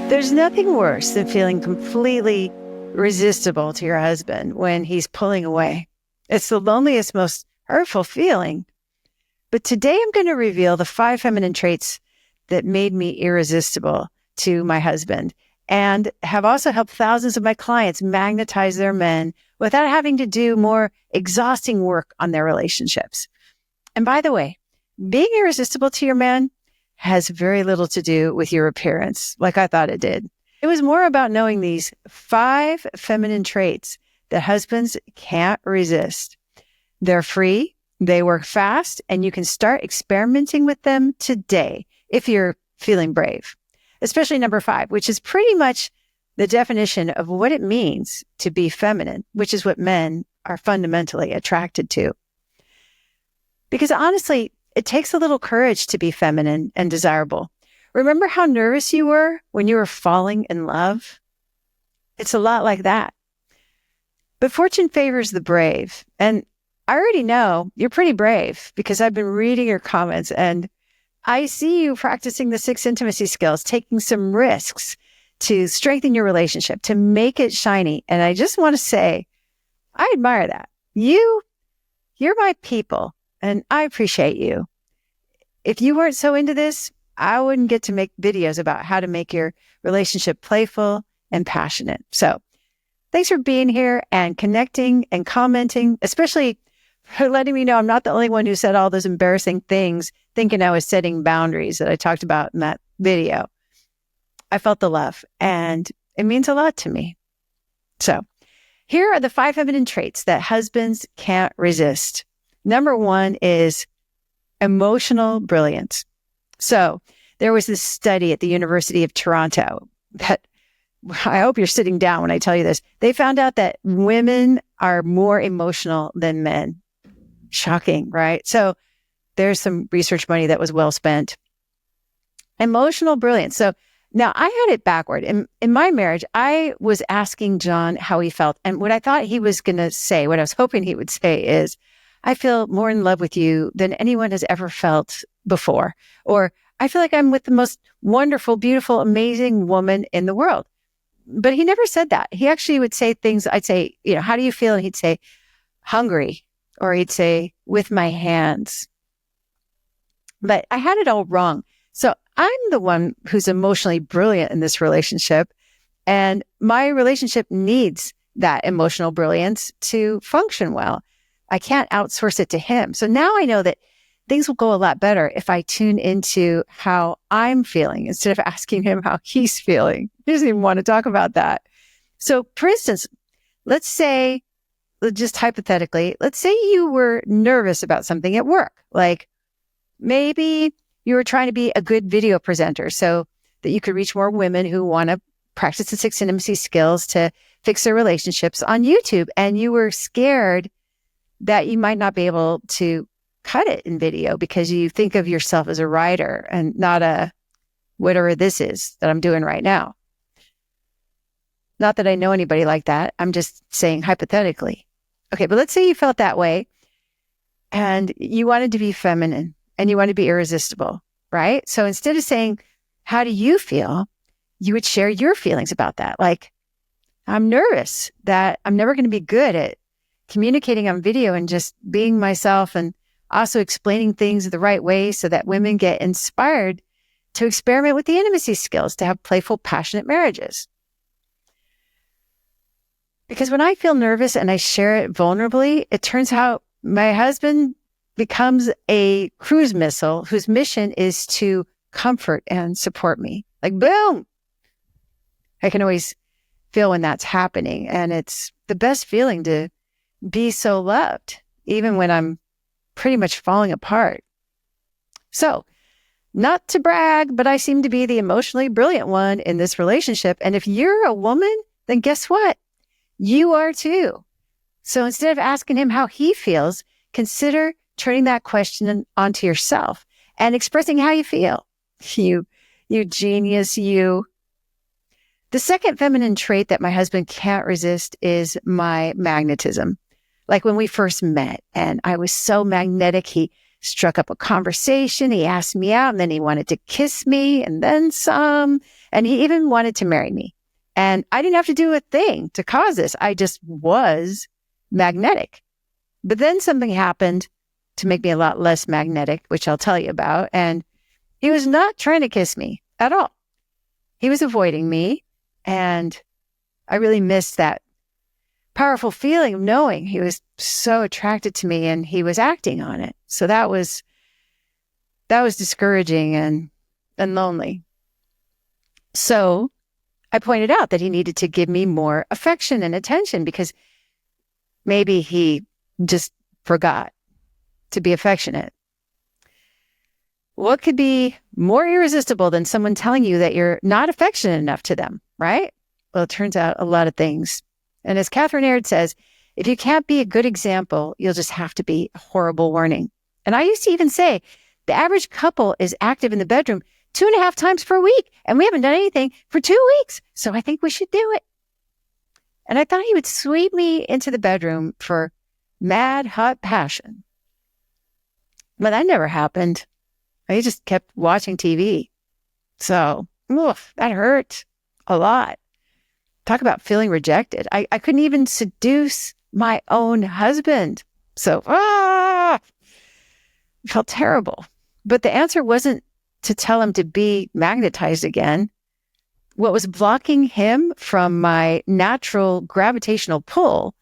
There's nothing worse than feeling completely resistible to your husband when he's pulling away. It's the loneliest, most hurtful feeling. But today I'm going to reveal the 5 feminine traits that made me irresistible to my husband and have also helped thousands of my clients magnetize their men without having to do more exhausting work on their relationships. And by the way, being irresistible to your man has very little to do with your appearance, like I thought it did. It was more about knowing these 5 feminine traits that husbands can't resist. They're free, they work fast, and you can start experimenting with them today if you're feeling brave. Especially number 5, which is pretty much the definition of what it means to be feminine, which is what men are fundamentally attracted to. Because honestly, it takes a little courage to be feminine and desirable. Remember how nervous you were when you were falling in love? It's a lot like that. But fortune favors the brave. And I already know you're pretty brave because I've been reading your comments and I see you practicing the 6 intimacy skills, taking some risks to strengthen your relationship, to make it shiny. And I just want to say, I admire that. You're my people. And I appreciate you. If you weren't so into this, I wouldn't get to make videos about how to make your relationship playful and passionate. So thanks for being here and connecting and commenting, especially for letting me know I'm not the only one who said all those embarrassing things, thinking I was setting boundaries that I talked about in that video. I felt the love and it means a lot to me. So here are the 5 feminine traits that husbands can't resist. Number 1 is emotional brilliance. So there was this study at the University of Toronto that I hope you're sitting down when I tell you this. They found out that women are more emotional than men. Shocking, right? So there's some research money that was well spent. Emotional brilliance. So now I had it backward. In my marriage, I was asking John how he felt. And what I thought he was going to say, what I was hoping he would say is, I feel more in love with you than anyone has ever felt before. Or I feel like I'm with the most wonderful, beautiful, amazing woman in the world. But he never said that. He actually would say things. I'd say, how do you feel? And he'd say, hungry. Or he'd say, with my hands. But I had it all wrong. So I'm the one who's emotionally brilliant in this relationship. And my relationship needs that emotional brilliance to function well. I can't outsource it to him. So now I know that things will go a lot better if I tune into how I'm feeling instead of asking him how he's feeling. He doesn't even want to talk about that. So for instance, let's say, just hypothetically, let's say you were nervous about something at work. Like maybe you were trying to be a good video presenter so that you could reach more women who want to practice the 6 intimacy skills to fix their relationships on YouTube. And you were scared that you might not be able to cut it in video because you think of yourself as a writer and not a whatever this is that I'm doing right now. Not that I know anybody like that. I'm just saying hypothetically. Okay, but let's say you felt that way and you wanted to be feminine and you want to be irresistible, right? So instead of saying, how do you feel? You would share your feelings about that. Like, I'm nervous that I'm never going to be good at communicating on video and just being myself and also explaining things the right way so that women get inspired to experiment with the intimacy skills to have playful, passionate marriages. Because when I feel nervous and I share it vulnerably, it turns out my husband becomes a cruise missile whose mission is to comfort and support me. Like, boom! I can always feel when that's happening. And it's the best feeling to be so loved, even when I'm pretty much falling apart. So, not to brag, but I seem to be the emotionally brilliant one in this relationship. And if you're a woman, then guess what? You are too. So instead of asking him how he feels, consider turning that question onto yourself and expressing how you feel. You genius, you. The second feminine trait that my husband can't resist is my magnetism. Like when we first met and I was so magnetic, he struck up a conversation. He asked me out and then he wanted to kiss me and then some. And he even wanted to marry me. And I didn't have to do a thing to cause this. I just was magnetic. But then something happened to make me a lot less magnetic, which I'll tell you about. And he was not trying to kiss me at all. He was avoiding me. And I really missed that powerful feeling of knowing he was so attracted to me and he was acting on it. So that was discouraging and lonely. So I pointed out that he needed to give me more affection and attention because maybe he just forgot to be affectionate. What could be more irresistible than someone telling you that you're not affectionate enough to them, right? Well, it turns out a lot of things. And as Catherine Aird says, if you can't be a good example, you'll just have to be a horrible warning. And I used to even say, the average couple is active in the bedroom 2.5 times per week, and we haven't done anything for 2 weeks. So I think we should do it. And I thought he would sweep me into the bedroom for mad, hot passion. But that never happened. He just kept watching TV. So, that hurt a lot. Talk about feeling rejected. I couldn't even seduce my own husband. So, it felt terrible. But the answer wasn't to tell him to be magnetized again. What was blocking him from my natural gravitational pull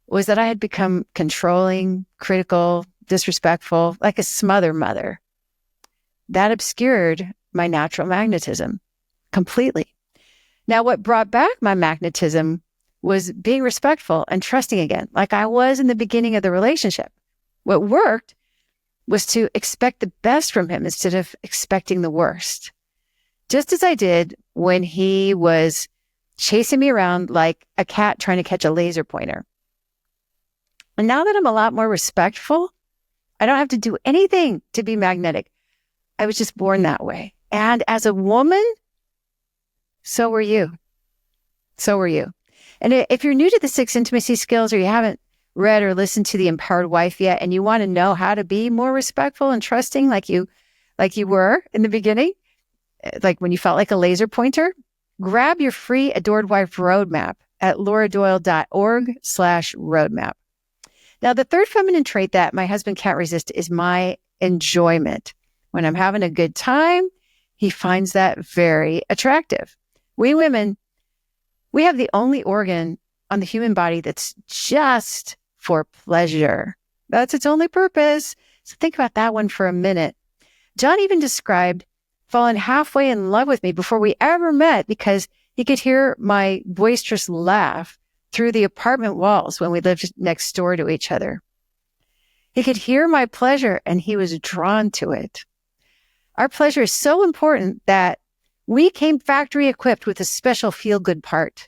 was that I had become controlling, critical, disrespectful, like a smother mother. That obscured my natural magnetism completely. Now, what brought back my magnetism was being respectful and trusting again, like I was in the beginning of the relationship. What worked was to expect the best from him instead of expecting the worst. Just as I did when he was chasing me around like a cat trying to catch a laser pointer. And now that I'm a lot more respectful, I don't have to do anything to be magnetic. I was just born that way. And as a woman, so were you. So were you. And if you're new to the 6 intimacy skills, or you haven't read or listened to The Empowered Wife yet, and you want to know how to be more respectful and trusting like you were in the beginning, like when you felt like a laser pointer, grab your free Adored Wife roadmap at lauradoyle.org/roadmap. Now, the third feminine trait that my husband can't resist is my enjoyment. When I'm having a good time, he finds that very attractive. We women, we have the only organ on the human body that's just for pleasure. That's its only purpose. So think about that one for a minute. John even described falling halfway in love with me before we ever met because he could hear my boisterous laugh through the apartment walls when we lived next door to each other. He could hear my pleasure and he was drawn to it. Our pleasure is so important that we came factory equipped with a special feel-good part,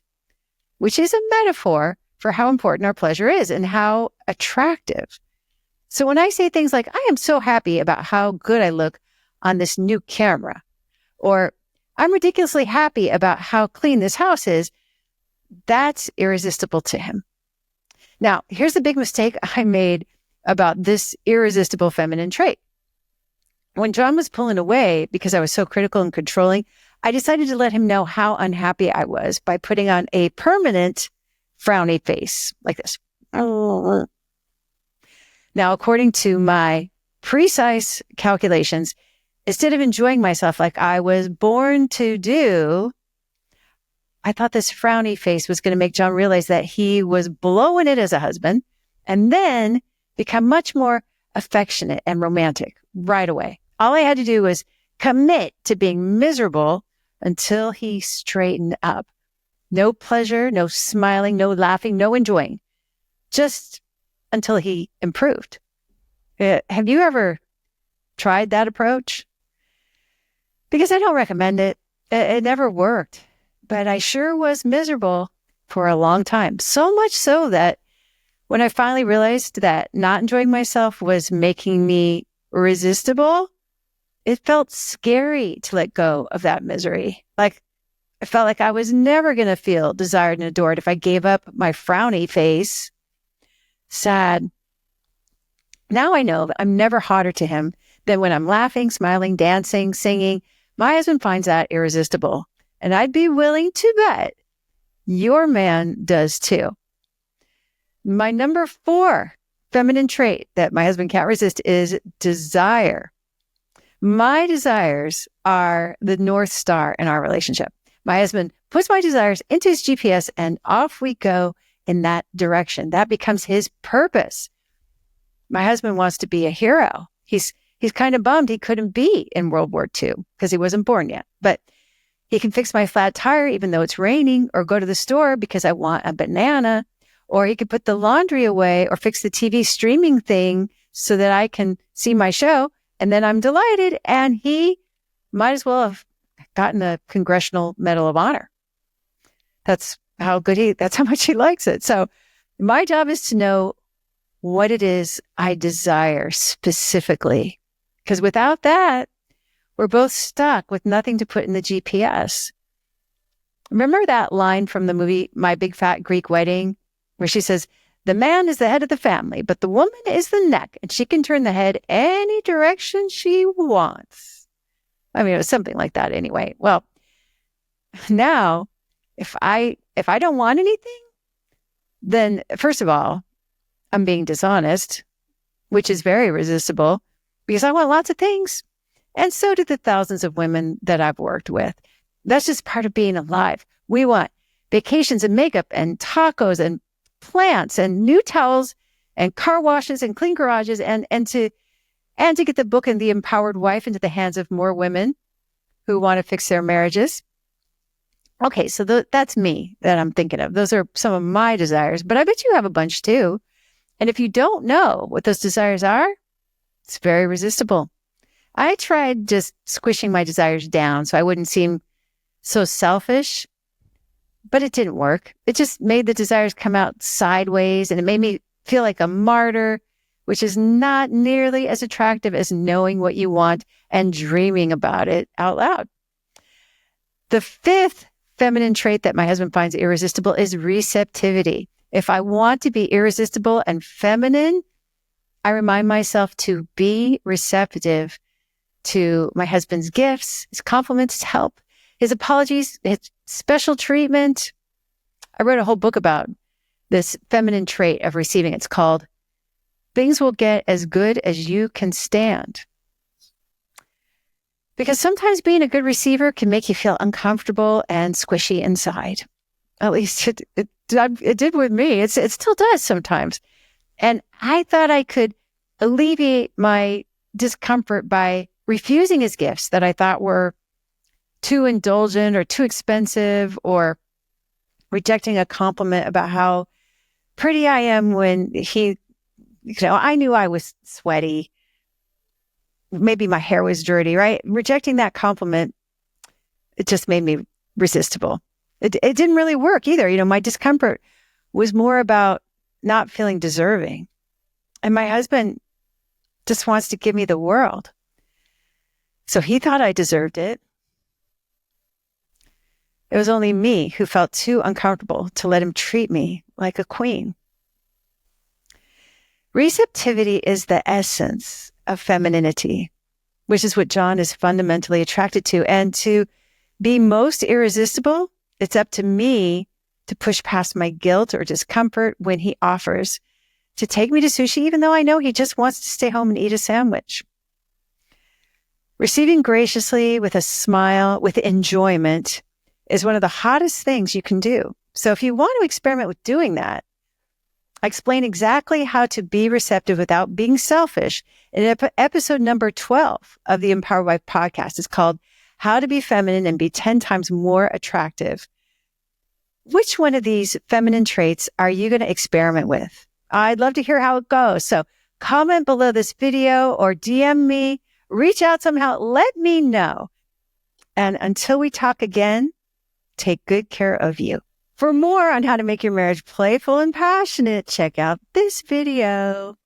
which is a metaphor for how important our pleasure is and how attractive. So when I say things like, I am so happy about how good I look on this new camera, or I'm ridiculously happy about how clean this house is, that's irresistible to him. Now, here's the big mistake I made about this irresistible feminine trait. When John was pulling away because I was so critical and controlling, I decided to let him know how unhappy I was by putting on a permanent frowny face like this. Now, according to my precise calculations, instead of enjoying myself like I was born to do, I thought this frowny face was going to make John realize that he was blowing it as a husband and then become much more affectionate and romantic right away. All I had to do was commit to being miserable until he straightened up. No pleasure, no smiling, no laughing, no enjoying. Just until he improved. Have you ever tried that approach? Because I don't recommend it. It never worked. But I sure was miserable for a long time. So much so that when I finally realized that not enjoying myself was making me resistible, it felt scary to let go of that misery. Like, I felt like I was never going to feel desired and adored if I gave up my frowny face. Sad. Now I know that I'm never hotter to him than when I'm laughing, smiling, dancing, singing. My husband finds that irresistible. And I'd be willing to bet your man does too. My number 4 feminine trait that my husband can't resist is desire. My desires are the North Star in our relationship. My husband puts my desires into his GPS and off we go in that direction. That becomes his purpose. My husband wants to be a hero. He's kind of bummed he couldn't be in World War II because he wasn't born yet. But he can fix my flat tire even though it's raining, or go to the store because I want a banana, or he could put the laundry away or fix the TV streaming thing so that I can see my show. And then I'm delighted. And he might as well have gotten a Congressional Medal of Honor. That's how much he likes it. So my job is to know what it is I desire specifically. Because without that, we're both stuck with nothing to put in the GPS. Remember that line from the movie My Big Fat Greek Wedding, where she says, the man is the head of the family, but the woman is the neck, and she can turn the head any direction she wants. I mean, it was something like that anyway. Well, now, if I don't want anything, then first of all, I'm being dishonest, which is very resistible because I want lots of things. And so do the thousands of women that I've worked with. That's just part of being alive. We want vacations and makeup and tacos and plants and new towels and car washes and clean garages and to get the book and The Empowered Wife into the hands of more women who want to fix their marriages. Okay, so that's me that I'm thinking of. Those are some of my desires, but I bet you have a bunch too. And if you don't know what those desires are, it's very resistible. I tried just squishing my desires down so I wouldn't seem so selfish, but it didn't work. It just made the desires come out sideways, and it made me feel like a martyr, which is not nearly as attractive as knowing what you want and dreaming about it out loud. The 5th feminine trait that my husband finds irresistible is receptivity. If I want to be irresistible and feminine, I remind myself to be receptive to my husband's gifts, his compliments, help, his apologies, his special treatment. I wrote a whole book about this feminine trait of receiving. It's called Things Will Get as Good as You Can Stand. Because sometimes being a good receiver can make you feel uncomfortable and squishy inside. At least it did with me. It still does sometimes. And I thought I could alleviate my discomfort by refusing his gifts that I thought were too indulgent or too expensive, or rejecting a compliment about how pretty I am when I knew I was sweaty. Maybe my hair was dirty, right? Rejecting that compliment, it just made me resistible. It didn't really work either. My discomfort was more about not feeling deserving. And my husband just wants to give me the world. So he thought I deserved it. It was only me who felt too uncomfortable to let him treat me like a queen. Receptivity is the essence of femininity, which is what John is fundamentally attracted to. And to be most irresistible, it's up to me to push past my guilt or discomfort when he offers to take me to sushi, even though I know he just wants to stay home and eat a sandwich. Receiving graciously with a smile, with enjoyment, is one of the hottest things you can do. So if you want to experiment with doing that, I explain exactly how to be receptive without being selfish in episode number 12 of the Empowered Wife podcast. It's called How to Be Feminine and Be 10 Times More Attractive. Which one of these feminine traits are you going to experiment with? I'd love to hear how it goes. So comment below this video or DM me, reach out somehow, let me know. And until we talk again, take good care of you. For more on how to make your marriage playful and passionate, check out this video.